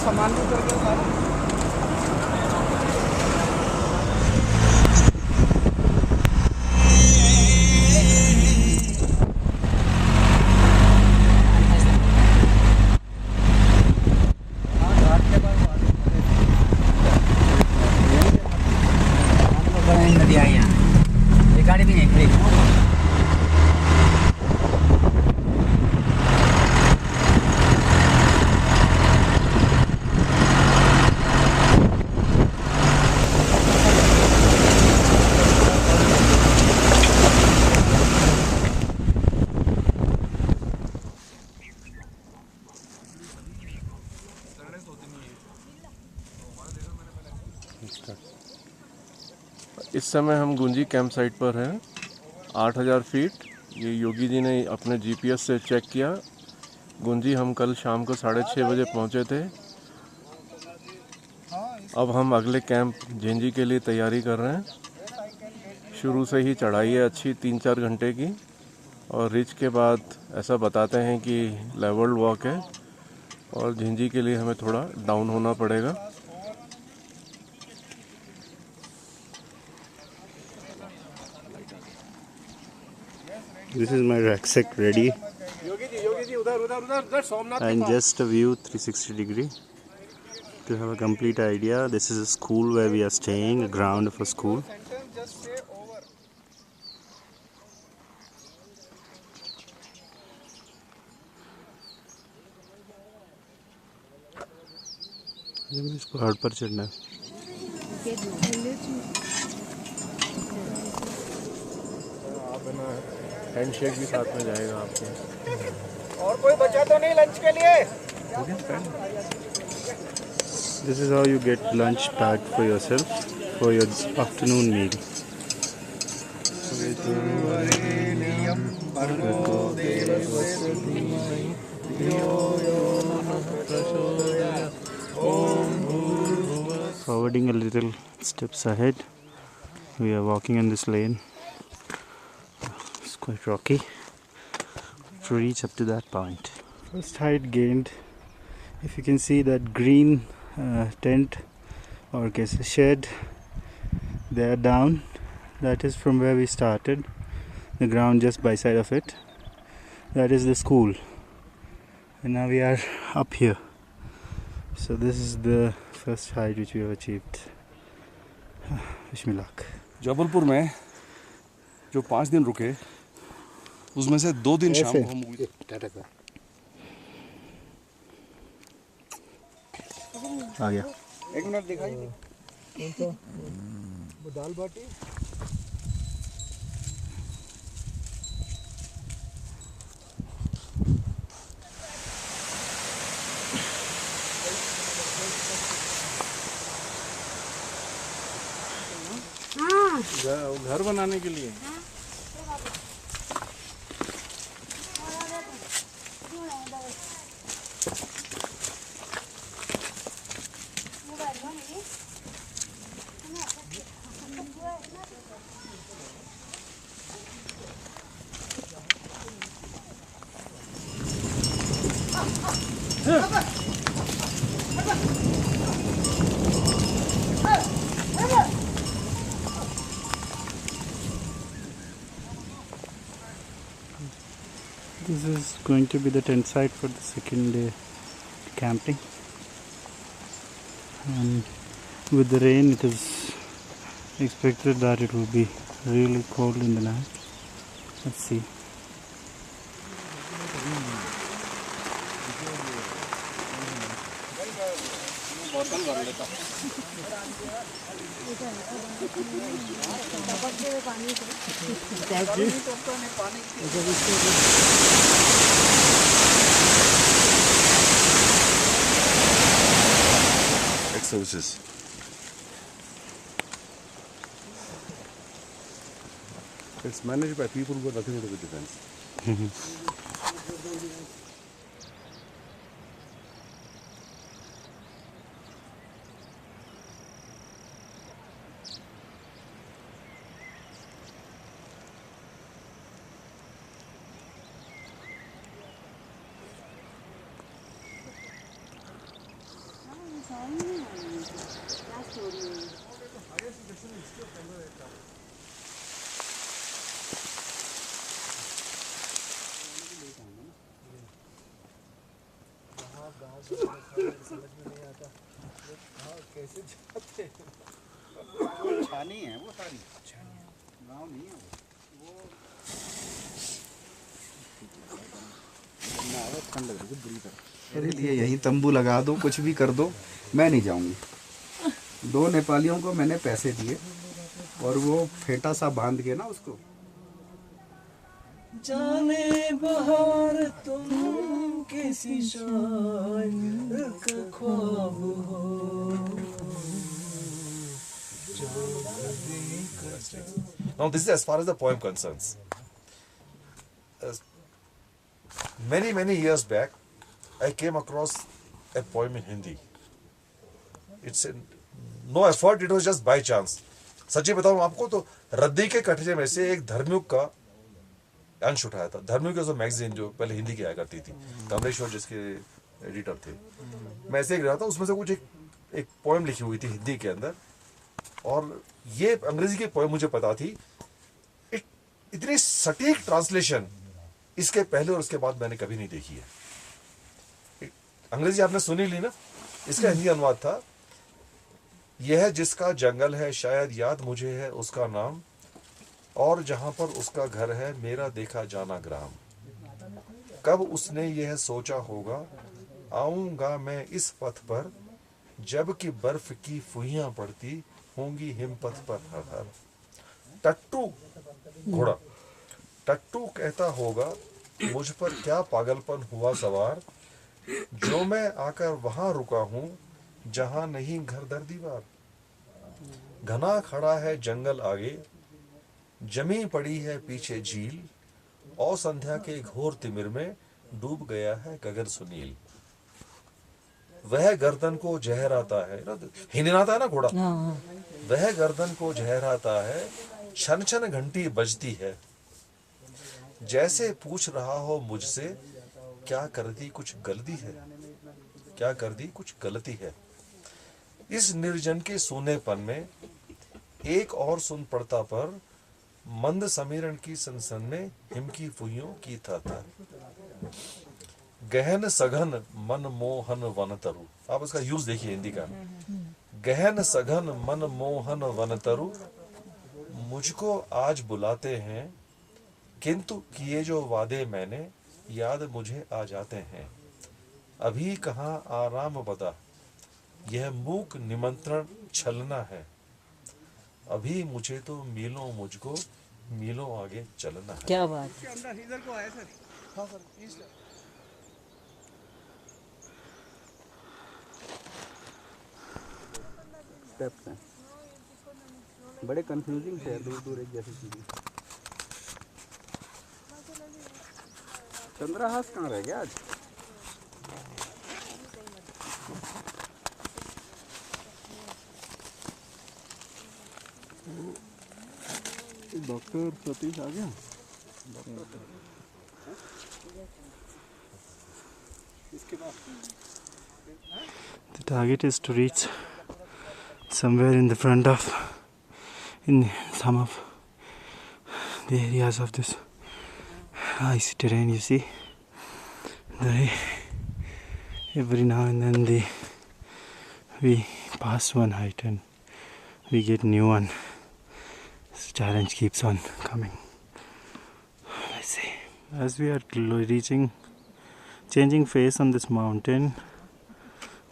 सामान भी उतर गया सारा। नदी आई यहाँ, ये गाड़ी भी नहीं खड़ी। इस समय हम गुंजी कैंप साइट पर हैं, 8000 फीट। ये योगी जी ने अपने जीपीएस से चेक किया। गुंजी हम कल शाम को 6:30 बजे पहुंचे थे। अब हम अगले कैंप झेंजी के लिए तैयारी कर रहे हैं। शुरू से ही चढ़ाई है अच्छी 3-4 घंटे की, और रिच के बाद ऐसा बताते हैं कि लेवल वॉक है, और झेंजी के लिए हमें थोड़ा डाउन होना पड़ेगा। This is my rucksack ready, Yogi ji उधर Somnath and just a view 360 degree to have a complete idea. This is a school where we are staying, a ground of a school. Just say over. हमें इस पहाड़ पर चढ़ना है। आप है ना, हैंडशेक भी साथ में जाएगा आपके। और कोई बचा तो नहीं लंच के लिए? This is how you get lunch packed for yourself for your afternoon meal. Forwarding a little steps ahead, we are walking in this lane. It's quite rocky to reach up to that point. First height gained. If you can see that green tent or guess a shed there down, that is from where we started. The ground just by side of it, that is the school, and now we are up here. So this is the first height which we have achieved. Wish me luck. Jabalpur में जो 5 दिन रुके, उसमें से 2 दिन शाम को हम आ गया। 1 मिनट दिखाइए। वो दाल बाटी घर बनाने के लिए। This is going to be the tent site for the second day camping, and with the rain it is expected that it will be really cold in the night. Let's see. Services. It's managed by people who have nothing to do with defense. छानी है वो सारी, गाँव नहीं है वो। ठंड लग रही है बुरी तरह। मेरे लिए यहीं तंबू लगा दो, कुछ भी कर दो, मैं नहीं जाऊंगी। 2 नेपालियों को मैंने पैसे दिए और वो फेटा सा बांध के ना उसको। जाने बहार तुम किसी शायर का ख्वाब हो। Now this is as far as the poem concerns. Many years back, I came across a poem in Hindi. It's no effort, it was just by chance. सच्ची बताऊं आपको तो रद्दी के कटरे में से एक धर्मयुग का अंश उठाया था। धर्मयुग जो मैगजीन जो पहले हिंदी की आया करती थी, कमलेश्वर जिसके एडिटर थे, मैं ऐसे ही रहा था, उसमें से कुछ एक पोएम लिखी हुई थी हिंदी के अंदर, और ये अंग्रेजी की पोएम मुझे पता थी। इतनी सटीक ट्रांसलेशन इसके पहले और उसके बाद मैंने कभी नहीं देखी है। अंग्रेजी आपने सुनी ली ना, इसका हिंदी अनुवाद था, यह जिसका जंगल है शायद याद मुझे है उसका नाम, और जहां पर उसका घर है मेरा देखा जाना ग्राम। कब उसने यह सोचा होगा आऊंगा मैं इस पथ पर, जबकि बर्फ की फुहियां पड़ती होंगी हिमपथ पर हर हर। टट्टू घोड़ा, टट्टू कहता होगा मुझ पर क्या पागलपन हुआ सवार, जो मैं आकर वहां रुका हूं जहां नहीं घर दर दीवार। घना खड़ा है जंगल आगे, जमी पड़ी है पीछे झील, और संध्या के घोर तिमिर में डूब गया है गगन सुनील। वह गर्दन को जहराता है ना, हिननाता है ना घोड़ा, वह गर्दन को जहराता है, छन छन घंटी बजती है, जैसे पूछ रहा हो मुझसे क्या कर दी कुछ गलती है, क्या कर दी कुछ गलती है। इस निर्जन के सोनेपन में एक और सुन पड़ता पर, मंद समीरण की सनसन में हिम की फुहियों की था। गहन सघन मन मोहन वन तरु, आप इसका यूज देखिए हिंदी का। गहन सघन मन मोहन वन तरु, मुझको आज बुलाते हैं, किंतु किए जो वादे मैंने याद मुझे आ जाते हैं। अभी कहाँ आराम बता, यह मूक निमंत्रण छलना है, अभी मुझे तो मीलों मुझको मीलों आगे चलना है। क्या बात। इधर को आया सर। हाँ सर, ईस्ट। स्टेप्स हैं, बड़े कंफ्यूजिंग थे, दूर दूर एक जैसी चीजें। चंद्रहास कहाँ रह गया आज? डॉक्टर सतीश आ गया। The target is to reach somewhere in the front of, in some of the areas of this icy terrain. You see, every now and then we pass one height and we get new one. This challenge keeps on coming. Let's see. As we are changing face on this mountain,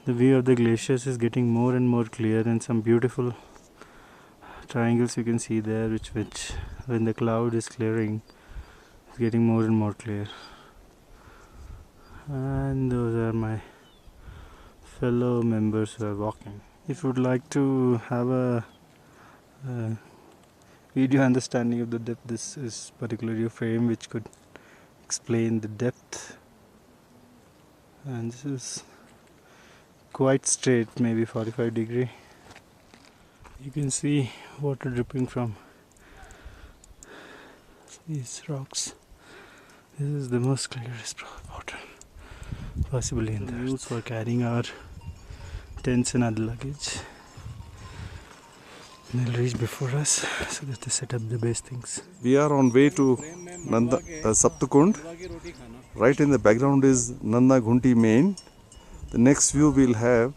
the view of the glaciers is getting more and more clear, and some beautiful triangles you can see there, which when the cloud is clearing, is getting more and more clear. And those are my fellow members who are walking. If you would like to have a video understanding of the depth, this is particularly a frame which could explain the depth. And this is quite straight, maybe 45 degree. You can see water dripping from these rocks. This is the most clearest water possibly in the earth. For carrying our tents and other luggage. They'll reach before us, so that they set up the base things. We are on way to Saptakund. Right in the background is Nanda Ghunti Main. The next view we'll have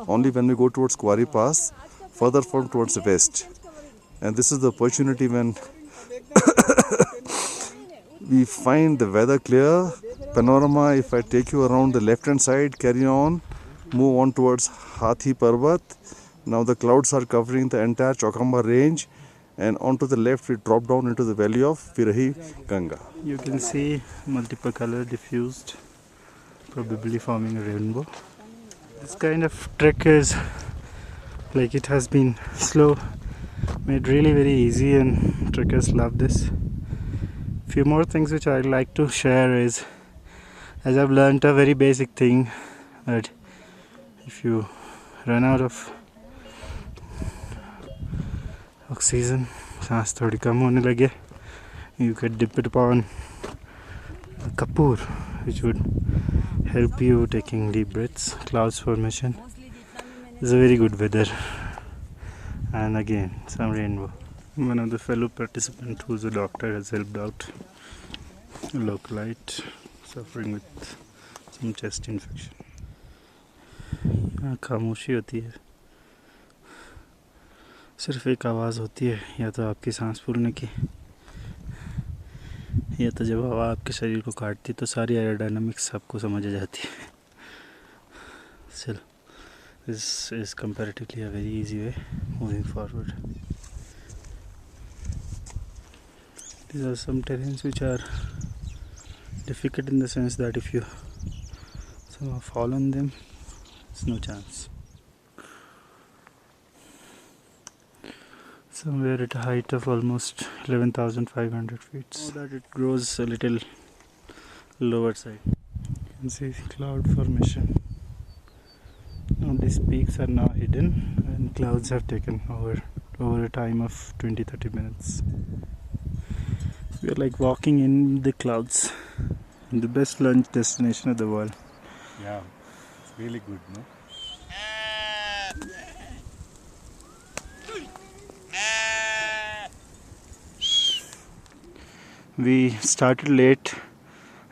only when we go towards Kuari Pass, further from towards the west. And this is the opportunity when we find the weather clear. Panorama, if I take you around the left hand side, carry on, move on towards Hathi Parvat. Now the clouds are covering the entire Chokamba range, and onto the left we drop down into the valley of Virahi Ganga. You can see multiple color diffused, probably forming a rainbow. This kind of trek is like it has been slow, made really very easy, and trekkers love this. Few more things which I'd like to share is, as I've learnt a very basic thing, that if you run out of oxygen, सांस थोड़ी कम होने लगे, you could dip it upon Kapoor, which would help you taking deep breaths. Clouds formation is a very good weather, and again some rainbow. One of the fellow participants, who's a doctor, has helped out a localite suffering with some chest infection. यहाँ खामोशी होती है, सिर्फ एक आवाज़ होती है, या तो आपकी सांस फूलने की, या तो जब हवा आपके शरीर को काटती तो सारी एरोडायनामिक्स आपको समझ आ जाती है. Still, this is comparatively a very easy way moving forward. These are some terrains which are difficult in the sense that if you somehow fall on them, there's no chance. Somewhere at a height of almost 11,500 feet. So that it grows a little lower side. You can see cloud formation. Now these peaks are now hidden, and clouds have taken over a time of 20-30 minutes. We are like walking in the clouds, in the best lunch destination of the world. Yeah, it's really good, no? We started late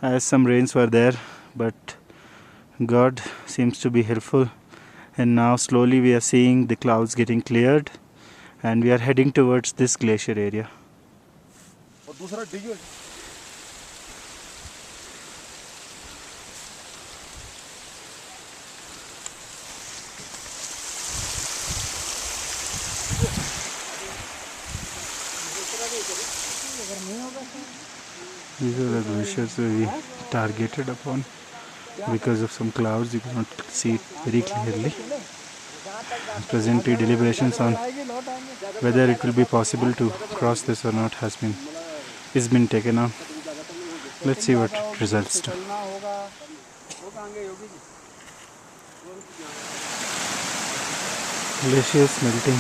as some rains were there, but God seems to be helpful, and now slowly we are seeing the clouds getting cleared, and we are heading towards this glacier area. These are the glaciers we targeted upon. Because of some clouds, you cannot see it very clearly. Presently, deliberations on whether it will be possible to cross this or not has been taken on. Let's see what it results to. Glaciers melting.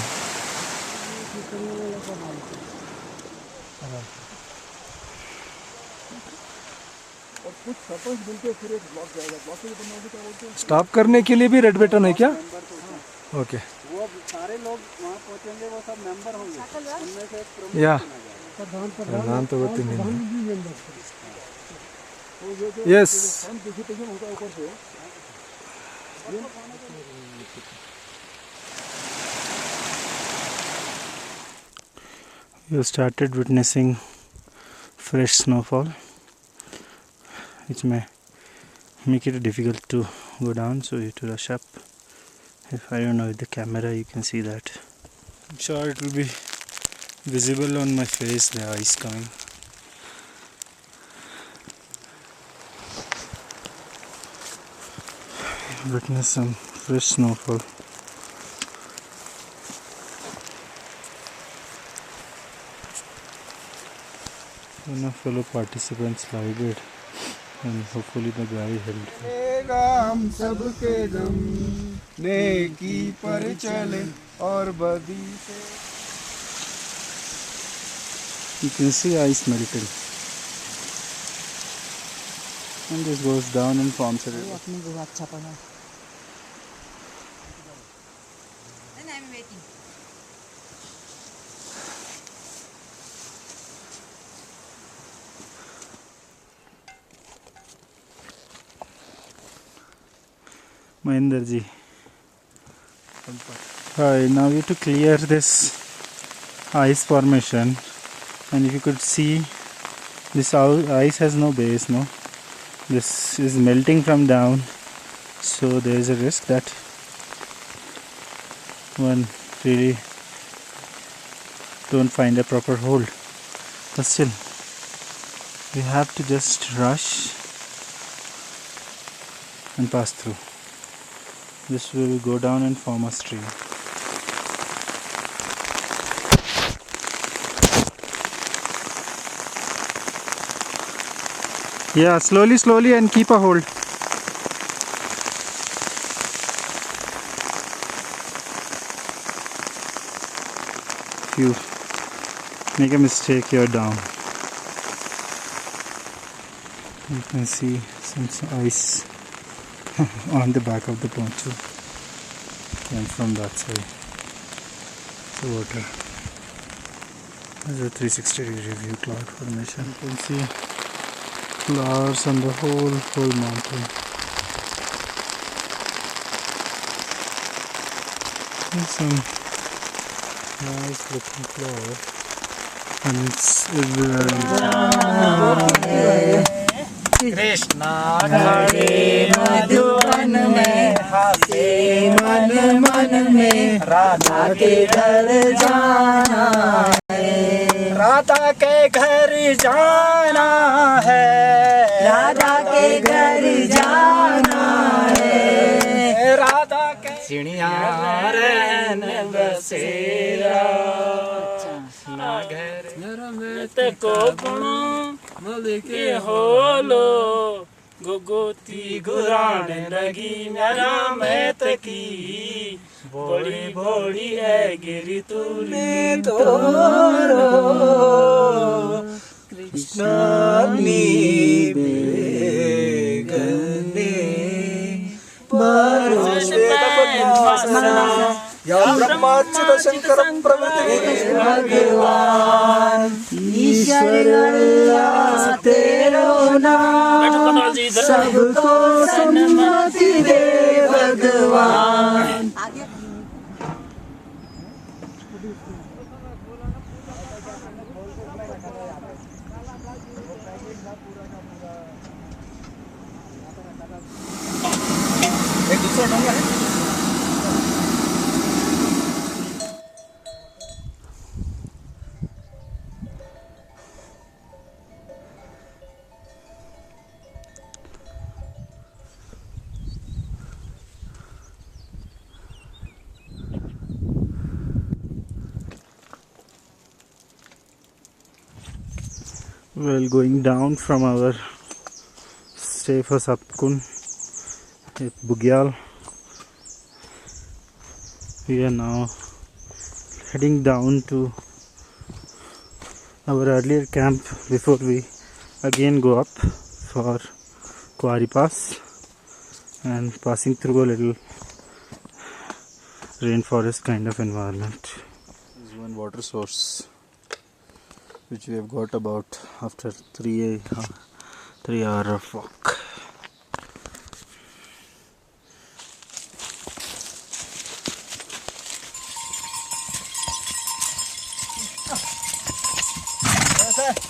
Stop करने के लिए भी red button है क्या? Okay. वो सारे लोग वहाँ पहुँचेंगे, वो सब मेंबर होंगे. या प्रधान तो होते नहीं. Yes. You started witnessing fresh snowfall, which may make it difficult to go down, so you have to rush up. If I don't know, with the camera you can see that. I'm sure it will be visible on my face, the ice coming. Witness some fresh snowfall. One of fellow participants slided, and hopefully the guy held. हम सबके गम नेकी पर चले और बदी से. You can see ice melting, and this goes down and forms a river. I'm waiting. Mahinder ji. Right, now we have to clear this ice formation, and if you could see, this ice has no base, no. This is melting from down, so there is a risk that one really don't find a proper hold. But still, we have to just rush and pass through. This will go down and form a stream. Yeah, slowly and keep a hold. If you make a mistake, you're down. You can see some ice on the back of the poncho, and from that side the water. This is a 360-degree view cloud formation. You can see flowers on the whole mountain. There's some nice looking flower, and it's Krishna खड़े मधुवन में हंसे मन मन में राधा के घर जाना है, राधा के घर जाना है, राधा के घर जाना है, राधा के चिड़िया रहन बसेरा ना घर में को के होलो गोगोती गुरान लगी मेरा मैत की बड़ी बड़ी है गिरी तूने तोरो कृष्णाग्नि बेगने या ब्रह्माच्युत शंकर प्रभु भगवान ईश्वर अल्लाह तेरो नाम सबको सन्मति दे भगवान। एक दूसरा डोंगा है। Well, going down from our stay for Sapkun at Bugyal, we are now heading down to our earlier camp before we again go up for Kuari Pass and passing through a little rainforest kind of environment. This is one water source which we have got about after 3 hours of walk.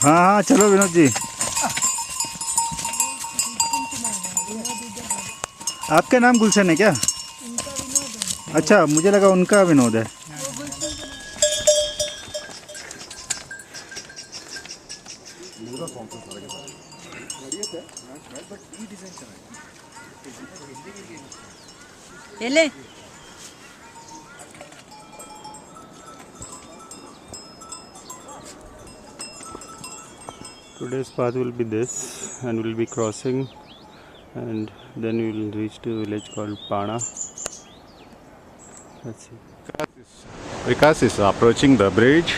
हाँ चलो विनोद जी। आपका नाम गुलशन है क्या? अच्छा, मुझे लगा उनका विनोद है। Ele? Today's path will be this, and we'll be crossing, and then we will reach to a village called Pana. Let's see. Vikas is approaching the bridge.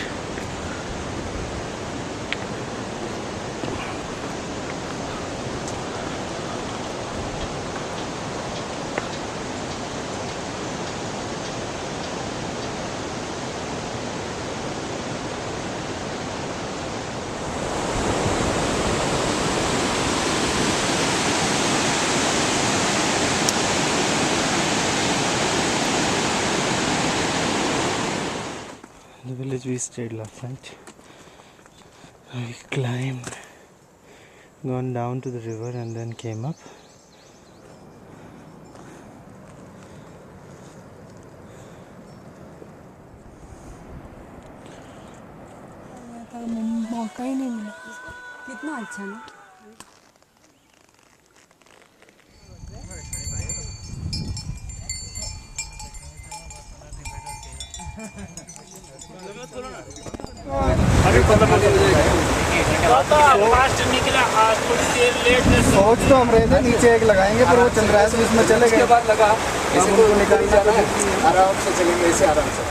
village we stayed last night. We climbed, gone down to the river and then came up. मौका ही नहीं मिला। कितना अच्छा ना। सोच तो हम रहे थे नीचे एक लगाएंगे, पर वो चल रहा है तो इसमें चले गए। बाद लगा इसे तो निकाल जाना है, आराम से चलेंगे इसे आराम से।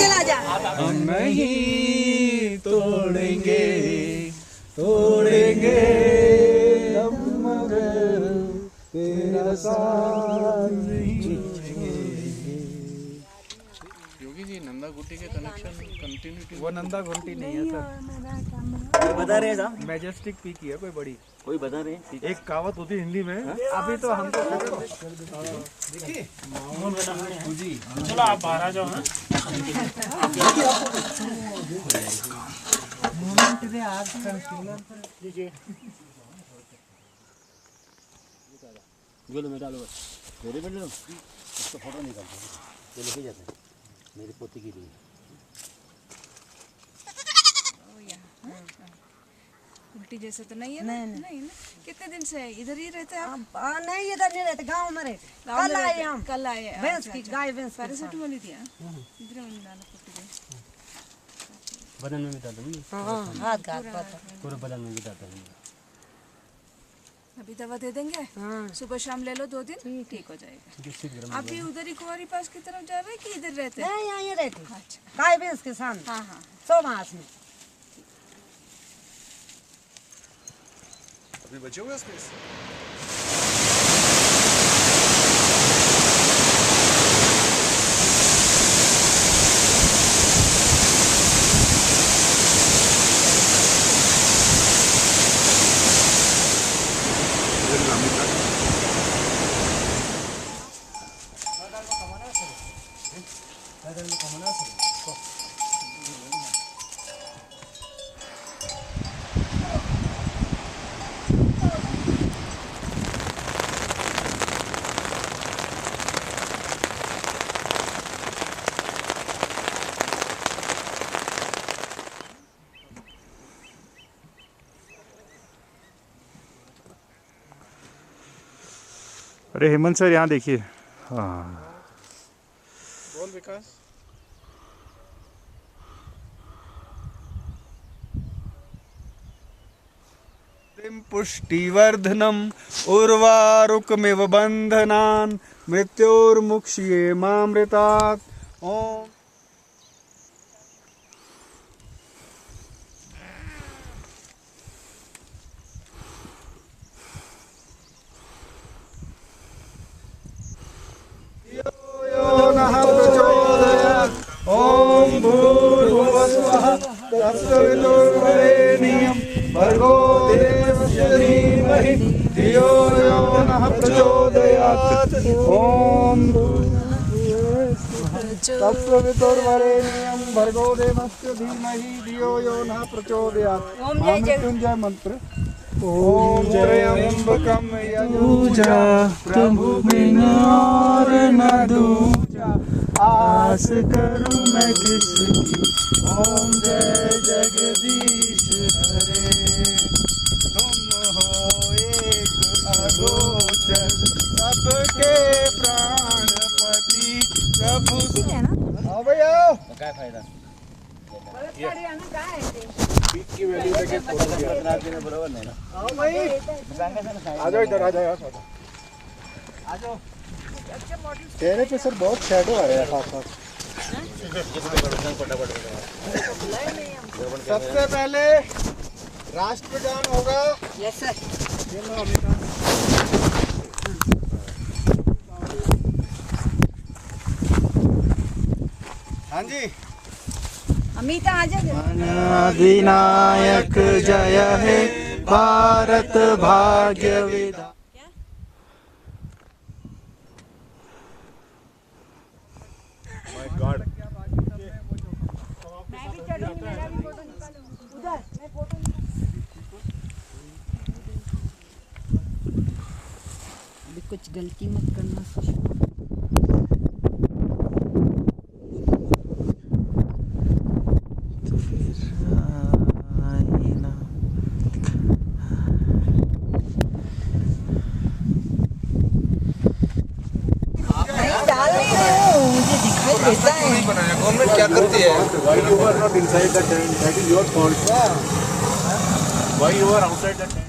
चला जा। हम नहीं तोड़ेंगे तोड़ेंगे हम मगर तेरा साथ नहीं छोड़ेंगे। योगी जी नंदा गुट्टी के कनेक्शन कंटिन्यूटी वो नंदा घंटी नहीं है सर, बता रहे हैं साहब, मैजेस्टिक पीक ही है कोई बड़ी। कोई बता रहे हैं। एक कहावत होती है हिंदी में, अभी तो हमको देखिए चलो आप बाहर आ जाओ ना। जो लो मैं डालो बस, मेरे पे लो, उसको फोटो निकालते हैं, ये लेके जाते हैं मेरी पोती के लिए। उल्टी जैसे तो नहीं है ना? नहीं ना। कितने दिन से इधर ही रहते हैं आप? नहीं इधर नहीं रहते, गांव में रहते। कल आए हम, कल आए। भैंस की गाय भैंस पैरासिटामोल ही दिया इधर में डालो कुट्टी में। बदन में भी डालते हैं, हाँ हाथ का पूरे बदन में भी डालते हैं। अभी दवा दे देंगे, सुबह शाम ले लो 2 दिन ठीक हो जाएगा। आप भी उधर ही कुंवारी पास की तरफ जा रहे हैं कि इधर रहते हैं? नहीं यहाँ ही रहते। अच्छा, गाय भैंस के सामने। हाँ हाँ 100 मास में। अभी बचे हुए स्पेस। अरे हेमंत सर यहाँ देखिए। हाँ बोल विकास। पुष्टिवर्धनम उर्वारुकमिव बंधनान् मृत्योर्मुक्ष्ये मामृतात्। ओम ओम भूर्भुवस्वः तत्सवितुर्वरेण्यं भर्गो देवस्य धीमहि धियो यो नः प्रचोदयात्। ओम तत्सवितुर्वरेण्यं भर्गो देवस्य धीमहि धियो यो नः प्रचोदयात्। महामृत्युंजय मंत्र। ओम त्र्यंबकं यजुजा प्रभु बिन और न दूजा, आस करूं मैं किसकी। ओम जय जगदीश हरे, तुम हो एक अगोचर सबके प्राणपति प्रभु। आओ भैया आओ। क्या फायदा? की वैल्यू देके बराबर नहीं ना। आओ भाई, आ जाओ इधर, आ जाओ आ जाओ। चेहरे पे सर बहुत शैडो आ रहा है साथ साथ। सबसे पहले राष्ट्रगान होगा। Yes sir. हाँ जी। अमिता आ जाओ। अधिनायक जय हे भारत भाग्य विधाता। कुछ गलती मत करना सुषमा। गवर्नमेंट क्या करती है? Why you are not inside the tent? That is your fault. Why you are outside the tent?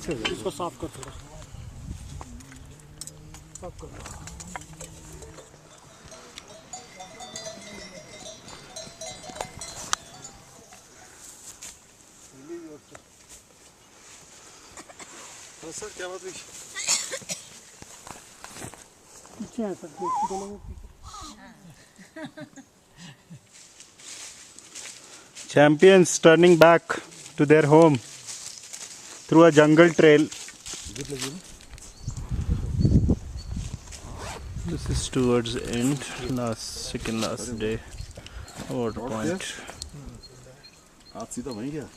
इसको साफ कर थोड़ा साफ कर। सर क्या बात हुई? पीछे है सर, दोनों में Champions turning back to their home through a jungle trail. This is towards the end, second last day. Water point. हाथ सीधा वहीं गया।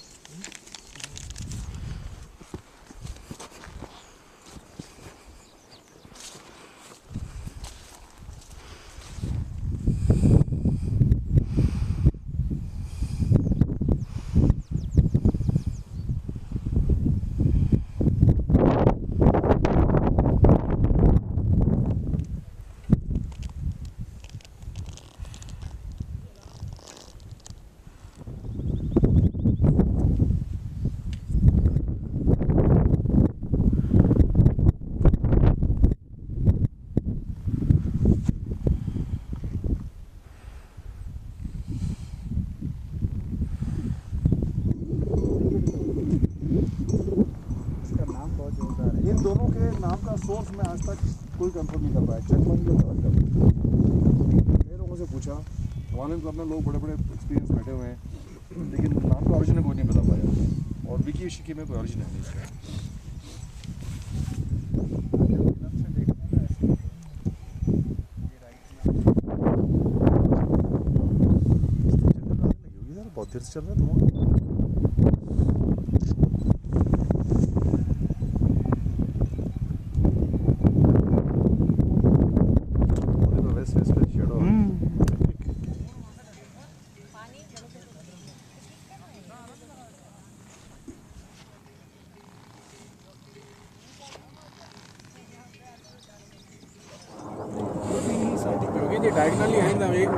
इन दोनों के नाम का सोर्स मैं आज तक कोई कंफर्म नहीं कर पाया। चकमन कई लोगों से पूछा, हमारे क्लब में लोग बड़े बड़े एक्सपीरियंस बैठे हुए हैं, लेकिन नाम का ओरिजिन कोई नहीं बता पाया। और विकी शिकी में कोई ओरिजिन है नहीं इसका। बहुत देर से चल रहा है तुम्हारा। डायगनली है ना एक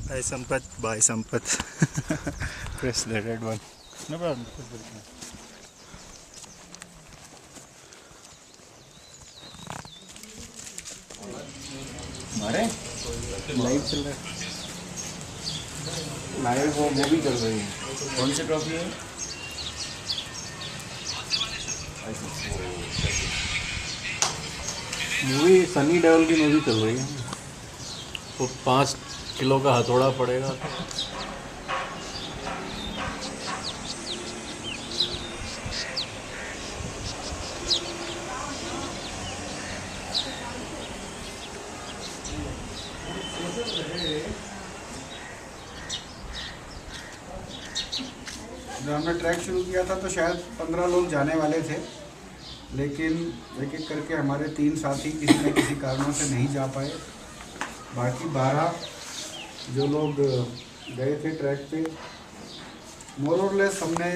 Hi Sampath, bye Sampath. Press the red one. No problem. Live चल रहा है। लाइव वो मूवी चल रही है। कौन सी ट्रॉफी है? मूवी सनी देओल की मूवी चल रही है। वो 5 किलो का हथौड़ा पड़ेगा। जब हमने ट्रैक शुरू किया था तो शायद 15 लोग जाने वाले थे, लेकिन एक एक करके हमारे 3 साथी किसी न किसी कारणों से नहीं जा पाए। बाकी 12 जो लोग गए थे ट्रैक पे, मोर और लेस हमने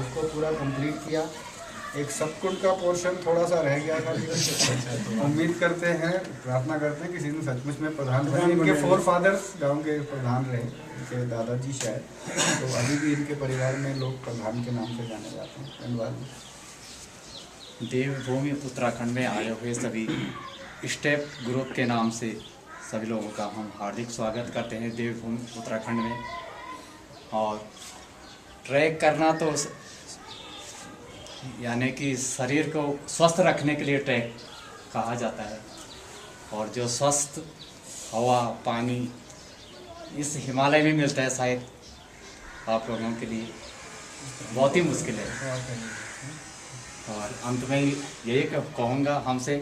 उसको पूरा कंप्लीट किया। एक सतकुंड का पोर्शन थोड़ा सा रह गया था। उम्मीद करते हैं, प्रार्थना करते हैं किसी दिन सचमुच में प्रधान बने। इनके 4 फादर्स गांव के प्रधान रहे, इनके दादाजी शायद, तो अभी भी इनके परिवार में लोग प्रधान के नाम से जाने जाते हैं। धन्यवाद। देवभूमि उत्तराखंड में आए हुए सभी स्टेप ग्रुप के नाम से सभी लोगों का हम हार्दिक स्वागत करते हैं देवभूमि उत्तराखंड में। और ट्रैक करना तो यानी कि शरीर को स्वस्थ रखने के लिए ट्रैक कहा जाता है। और जो स्वस्थ हवा पानी इस हिमालय में मिलता है, शायद आप लोगों के लिए बहुत ही मुश्किल है। और अंत में यही कहूँगा, हमसे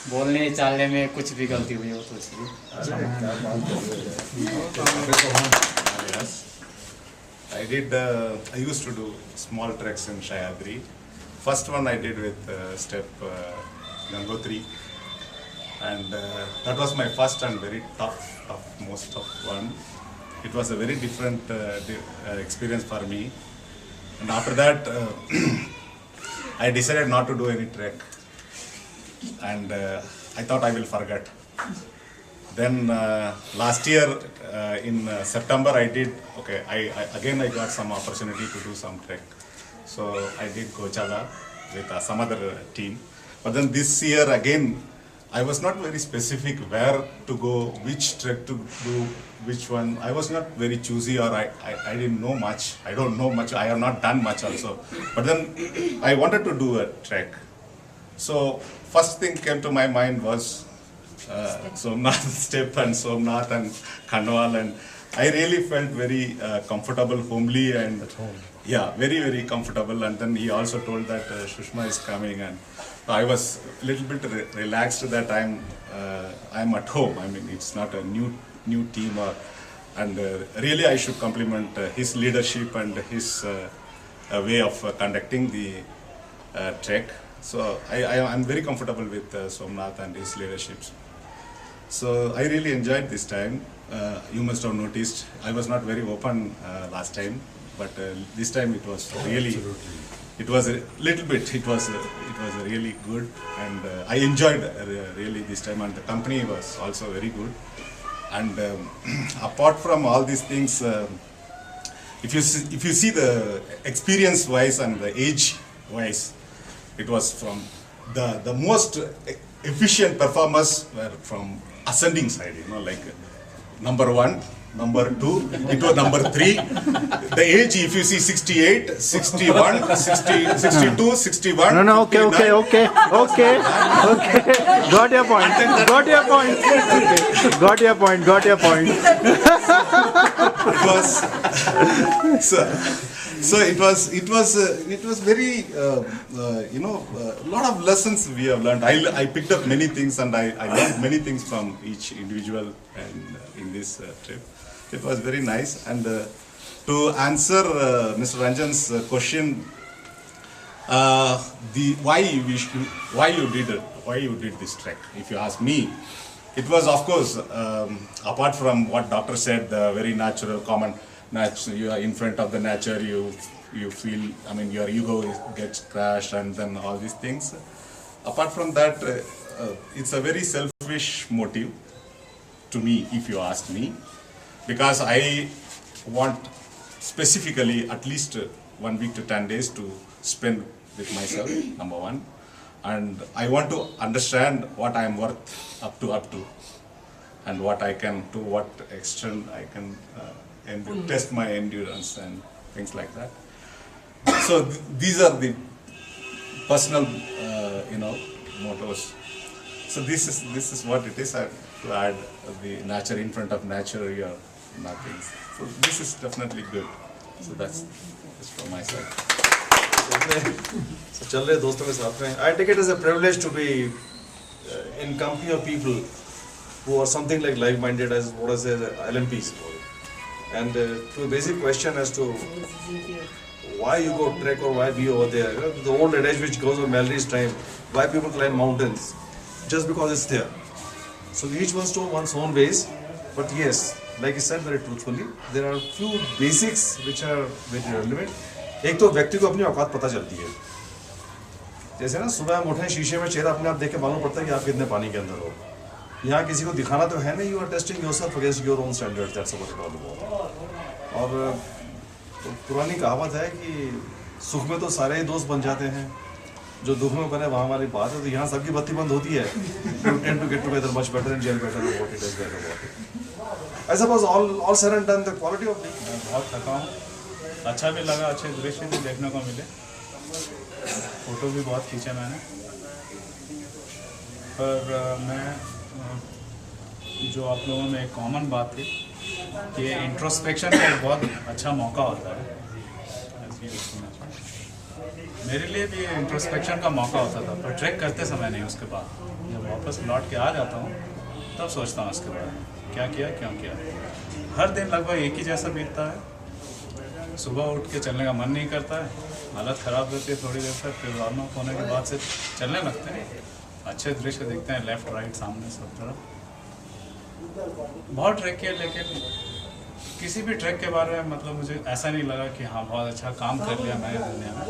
बोलने चालने में कुछ भी गलती हुई हो तो इसलिए I used to do small treks in Shayadri. First one I did with step Gangotri, and that was my first and very most tough one. It was a very different experience for me, and after that I decided not to do any trek, and I thought I will forget. Then last year in September I did, okay, I got some opportunity to do some trek. So I did Gochala with some other team. But then this year again, I was not very specific where to go, which trek to do, which one. I was not very choosy, or I didn't know much. I don't know much. I have not done much also. But then I wanted to do a trek. So first thing came to my mind was Somnath step and Somnath and Khanwal, and I really felt very comfortable, homely, and yeah, very, very comfortable. And then he also told that Shushma is coming, and I was a little bit relaxed that I'm at home. I mean, it's not a new team, and really I should compliment his leadership and his way of conducting the trek. So I'm very comfortable with Somnath and his leadership. So I really enjoyed this time. You must have noticed I was not very open last time, but this time it was really, it was a little bit, it was really good, and I enjoyed really this time, and the company was also very good. And apart from all these things, if you see the experience wise and the age wise, it was from the most efficient performers were from ascending side, you know, like number 1, number 2, it was number 3. The age, if you see 68, 61, 60, 62, 61. No, okay. Got your point. It was so it was very a lot of lessons we have learned. I picked up many things, and I learned many things from each individual and in this trip. It was very nice. And to answer Mr. Ranjan's question, why you did this trek, if you ask me, it was, of course, apart from what doctor said, the very natural, common nature. You are in front of the nature, you feel, I mean, your ego gets crushed, and then all these things. Apart from that, it's a very selfish motive to me, if you ask me, because I want specifically at least 1 week to 10 days to spend with myself, number one, and I want to understand what I am worth up to, and what I can, to what extent I can test my endurance and things like that. So these are the personal, mottos. So this is what it is. I have to add the nature in front of nature, you are nothing. So this is definitely good. So that's from my side. So चल रहे दोस्तों के साथ में. I take it as a privilege to be in company of people who are something like like-minded, as what I say, LMPs. And to a basic question as to why you go trek or why be over there. You know, the old adage which goes on Mallory's time, why people climb mountains, just because it's there. So each one's to one's own ways. But yes, like I said very truthfully, there are few basics which are very relevant. एक तो व्यक्ति को अपनी औकात पता चलती है. जैसे ना सुबह हम उठे शीशे में चेहरा अपने आप देख के मालूम पड़ता है कि आप कितने पानी के अंदर हो. यहाँ किसी को दिखाना तो है नहीं, you are testing yourself against your own standards. That's what it all about. और तो पुरानी कहावत है कि सुख में तो सारे ही दोस्त बन जाते हैं, जो दुख में बने वहाँ वाली बात है. तो यहाँ सबकी बत्ती बंद होती है. You tend to get together much better and gel better about it, as better about it. I suppose all said and done, the quality of the. बहुत थका हूँ. अच्छा भी लगा, अच्छे दृश्य भी देखने को मिले. फ़ोटो भी बहुत खींचे मैंने, पर मैं जो आप लोगों में एक कॉमन बात थी कि इंट्रोस्पेक्शन का एक बहुत अच्छा मौका होता है। मेरे लिए भी इंट्रोस्पेक्शन का मौका होता था, पर ट्रैक करते समय नहीं। उसके बाद जब वापस लौट के आ जाता हूँ तब सोचता हूँ उसके बाद क्या किया, क्यों किया। हर दिन लगभग एक ही जैसा बीतता है। सुबह उठ के चलने का मन नहीं करता है, हालत ख़राब रहती है थोड़ी देर तक, फिर वार्म अप होने के बाद से चलने लगते हैं। अच्छे दृश्य दिखते हैं, लेफ़्ट राइट सामने सब तरफ। बहुत ट्रैक किया, लेकिन किसी भी ट्रैक के बारे में मतलब मुझे ऐसा नहीं लगा कि हाँ बहुत अच्छा काम कर लिया मैंने दुनिया में।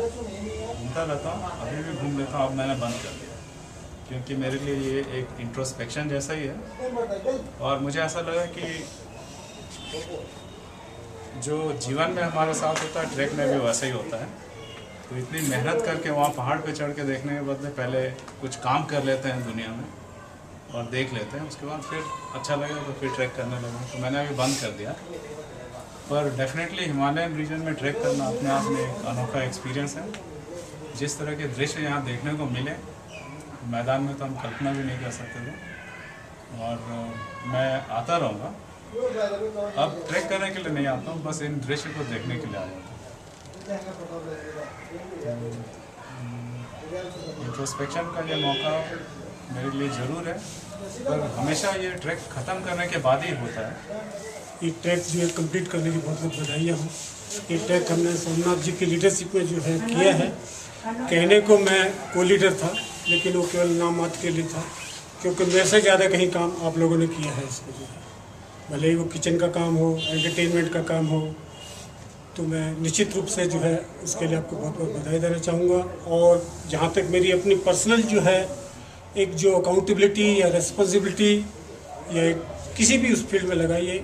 घूमता रहता हूँ, अभी भी घूम लेता हूँ, अब मैंने बंद कर दिया क्योंकि मेरे लिए ये एक इंट्रोस्पेक्शन जैसा ही है। और मुझे ऐसा लगा कि जो जीवन में हमारे साथ होता है ट्रैक में भी वैसा ही होता है। तो इतनी मेहनत करके वहाँ पहाड़ पे चढ़ के देखने के बदले पहले कुछ काम कर लेते हैं दुनिया में और देख लेते हैं, उसके बाद फिर अच्छा लगेगा तो फिर ट्रैक करने लगा। तो मैंने अभी बंद कर दिया। पर डेफिनेटली हिमालयन रीजन में ट्रैक करना अपने आप में एक अनोखा एक्सपीरियंस है। जिस तरह के दृश्य यहाँ देखने को मिले मैदान में तो हम कल्पना भी नहीं कर सकते थे। और मैं आता रहूँगा, अब ट्रैक करने के लिए नहीं आता हूँ, बस इन दृश्य को देखने के लिए आ जाता हूँ। इंट्रोस्पेक्शन का ये मौका मेरे लिए ज़रूर है, पर हमेशा ये ट्रैक ख़त्म करने के बाद ही होता है। ये ट्रैक जो है कंप्लीट करने की बहुत बहुत बधाइयाँ हूँ। ये ट्रैक हमने सोमनाथ जी की लीडरशिप में जो है किया है। कहने को मैं को लीडर था, लेकिन वो केवल नाम मात्र के लिए था, क्योंकि मेरे से ज़्यादा कहीं काम आप लोगों ने किया है इसमें जो है। भले ही वो किचन का काम हो, एंटरटेनमेंट का काम हो, तो मैं निश्चित रूप से जो है उसके लिए आपको बहुत बहुत बधाई देना चाहूँगा। और जहाँ तक मेरी अपनी पर्सनल जो है एक जो अकाउंटेबिलिटी या रिस्पॉन्सिबिलिटी या किसी भी उस फील्ड में लगाइए,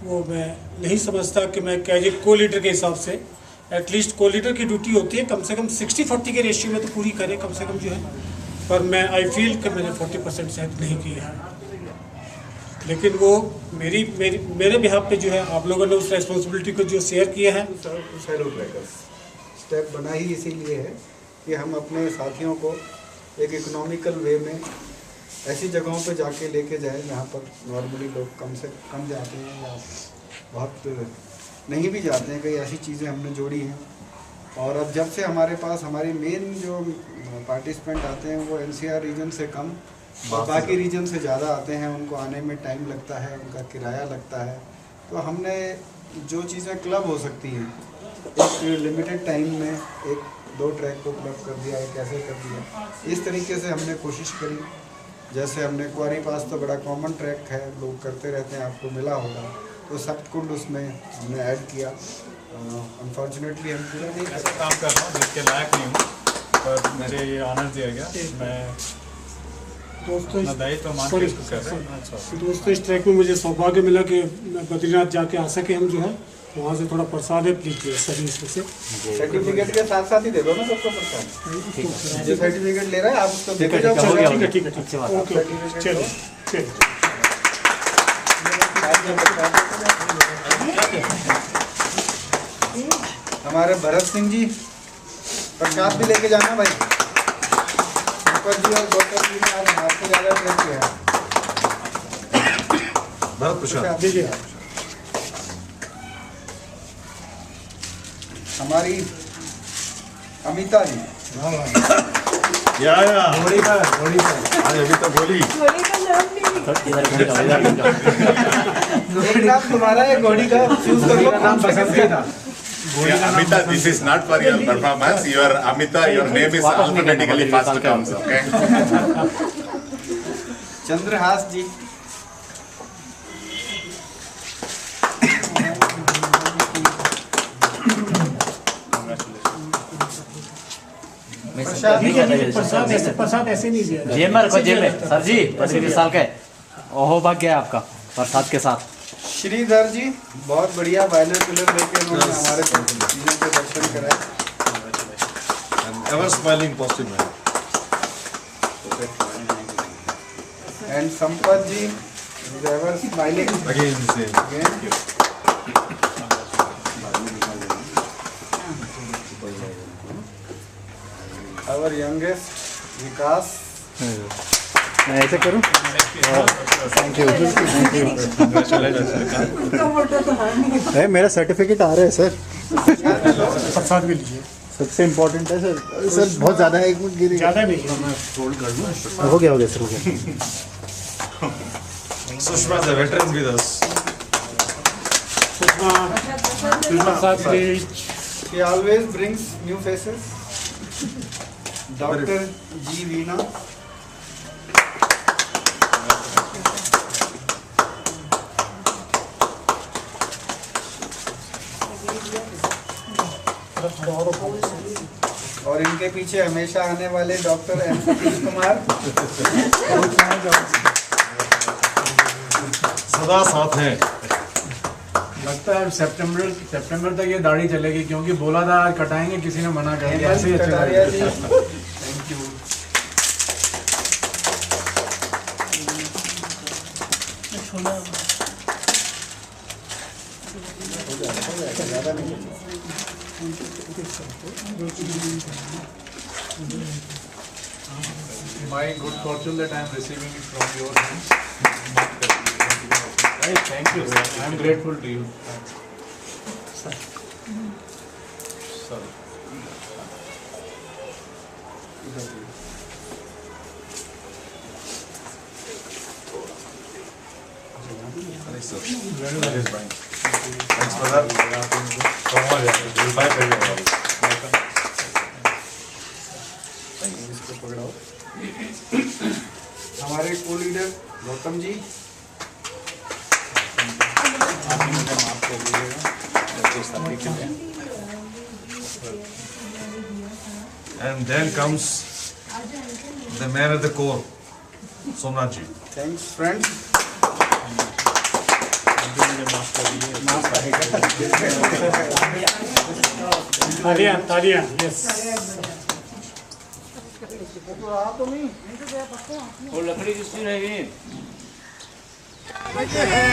वो मैं नहीं समझता कि मैं एज ए को लीडर के हिसाब से, एटलीस्ट को लीडर की ड्यूटी होती है कम से कम 60-40 के रेशियो में तो पूरी करें कम से कम जो है। पर मैं आई फील कि मैंने 40% शायद नहीं किया है, लेकिन वो मेरे बिहाफ पे जो है आप लोगों ने उस रेस्पॉन्सिबिलिटी को जो शेयर किया है। स्टेप बना ही इसीलिए है कि हम अपने साथियों को एक इकोनॉमिकल वे में ऐसी जगहों पे जाके लेके जाएं जहाँ पर नॉर्मली लोग कम से कम जाते हैं या बहुत नहीं भी जाते हैं। कई ऐसी चीज़ें हमने जोड़ी हैं। और अब जब से हमारे पास हमारी मेन जो पार्टिसिपेंट आते हैं वो NCR रीजन से कम और बाकी रीजन से ज़्यादा आते हैं, उनको आने में टाइम लगता है, उनका किराया लगता है। तो हमने जो चीज़ें क्लब हो सकती हैं एक लिमिटेड टाइम में 1-2 ट्रैक को क्लब कर दिया, एक ऐसे कर दिया। इस तरीके से हमने कोशिश करी। जैसे हमने कुंवारी पास तो बड़ा कॉमन ट्रैक है, लोग करते रहते हैं, आपको मिला होगा, तो सप्तकुंड उसमें हमने ऐड किया। अनफॉर्चुनेटली हम पूरा नहीं ऐसा काम कर रहा हूँ जिसके लायक नहीं हूँ, पर मुझे ये ऑनर दिया गया। मैं दोस्तों इस ट्रैक में मुझे सौभाग्य मिला कि मैं बद्रीनाथ जाके आ सके। हम जो है वहाँ से थोड़ा प्रसाद है प्लीज सभी इसमें से सर्टिफिकेट के साथ साथ ही दे दो ना सबको प्रसाद। जो सर्टिफिकेट ले रहा है आप उसको देते जाओ। ठीक है ओके चलिए। हमारे भरत सिंह जी प्रसाद भी लेके जाना भाई। जी और गौतम जी ने आज आपसे ज़्यादा ट्रेन किया है। भरत प्रसाद दीजिए। हमारी अमिता जी या अरे अभी तो बोली एक नाम तुम्हारा है घोड़ी का, चूज कर लो नाम पसंद क्या था। Yeah, Amita, this is not for your performance. Your Amita, your name is alphabetically first comes, okay? Chandrahas जी, प्रसाद ऐसे नहीं दिया जेब में रखो, जेब में। सर जी 25 साल के ओहो भाग्य है आपका प्रसाद के साथ। श्रीधर जी बहुत बढ़िया वायलर कलर लेके उन्होंने हमारे चीज़ों के दर्शन कराए। ever smiling positive man. And Sampath ji is ever smiling. Again the same. Again. our youngest Vikas. मैं ऐसे करूं? थैंक यू, थैंक मेरा सर्टिफिकेट आ रहा है सर। साथ में लीजिए। सबसे इम्पोर्टेंट है सर। सर बहुत ज़्यादा है, एक मिनट गिरी। ज़्यादा नहीं है। मैं होल्ड कर लूँ। हो गया सर, हो गया। Sushma, the veterans with us. Sushma साथ में। She always brings new faces. Dr. G. Veena. और इनके पीछे हमेशा आने वाले डॉक्टर एम सतीश कुमार। सदा साथ हैं। लगता है सितंबर तक ये दाढ़ी चलेगी, क्योंकि बोला था आज कटाएंगे, किसी ने मना कर दिया। ऐसे ही अच्छा Kataria ji. Thank you. My good fortune that I am receiving it from your hands. Thank you, sir. I am grateful to you. Sorry. Very fine. Thanks for that. So much. We'll buy for you. हमारे को leader Gautam ji. And then comes the man at the core, Somnath ji. Thanks, friends. तालियां, yes. वो लकड़ी किसकी रहेगी? है